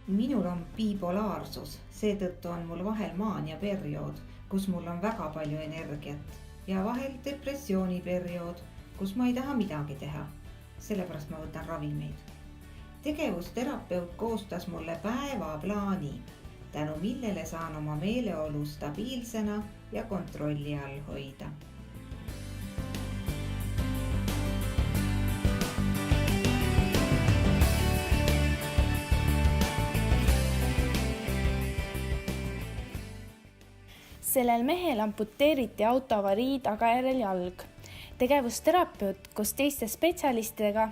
Minul on bipolaarsus, seetõttu on mul vahel maaniaperiood, kus mul on väga palju energiat ja vahel depressiooniperiood, kus ma ei taha midagi teha. Sellepärast ma võtan ravimeid. Tegevusterapeut koostas mulle päevaplaani, tänu millele saan oma meeleolu stabiilsena ja kontrolli all hoida. Sellel mehel amputeeriti autoavarii tagajärjel jalg. Tegevusterapeut koos teiste spetsialistidega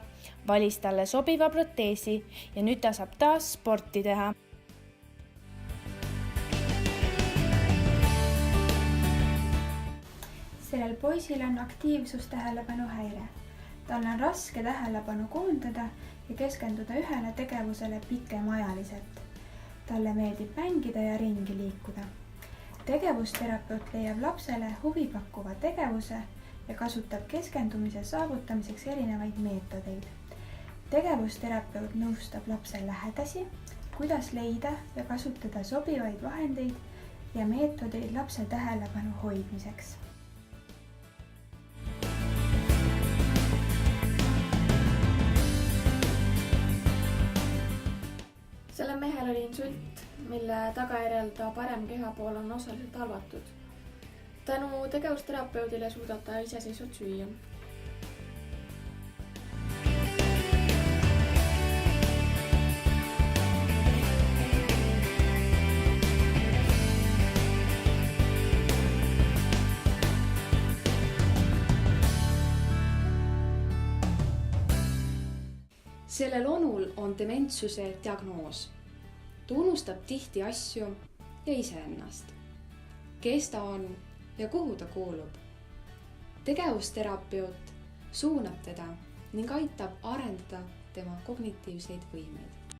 valis talle sobiva proteesi ja nüüd ta saab taas sporti teha. Sellel poisil on aktiivsustähelepanu häire. Tal on raske tähelepanu koondada ja keskenduda ühele tegevusele pikemaajaliselt. Talle meeldib mängida ja ringi liikuda. Tegevusterapeut leiab lapsele huvipakkuva tegevuse ja kasutab keskendumise saavutamiseks erinevaid meetodeid. Tegevusterapeut nõustab lapse lähedasi, kuidas leida ja kasutada sobivaid vahendeid ja meetodeid lapse tähelepanu hoidmiseks. Selle mehel oli insult, mille tagajärjel ta parem kehapool on osaliselt halvatud. Tänu tegevusterapeudile suudab ta iseseisvalt süüa. Sellel onul on dementsuse diagnoos. Ta unustab tihti asju ja iseennast. Kes ta on ja kuhu ta kuulub. Tegevusterapeut suunab teda ning aitab arendada tema kognitiivseid võimeid.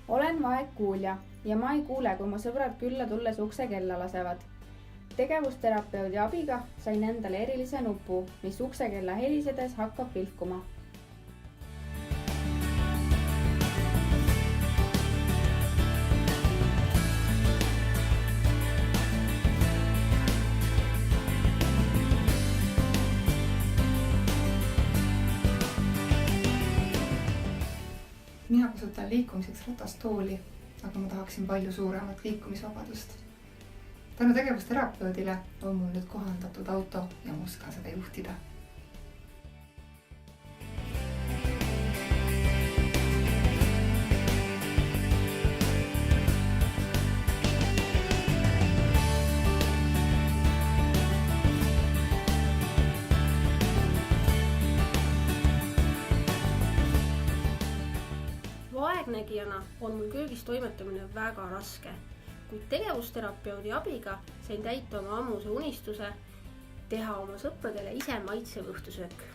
Olen vaegkuulja ja ma ei kuule, kui mu sõbrad külla tulles ukse kella lasevad. Tegevusterapeudi abiga sain endale erilise nupu, mis uksekella helisedes hakkab vilkuma. Mina kasutan liikumiseks ratastooli, aga ma tahaksin palju suuremat liikumisvabadust. Tänu tegevusterapeudile on mul nüüd kohandatud auto ja ma oskan seda juhtida. Vaegnägijana on mul köögis toimetamine väga raske, kuid tegevusterapeudi abiga sain täita oma ammuse unistuse teha oma sõpradele ise maitsev õhtusöök.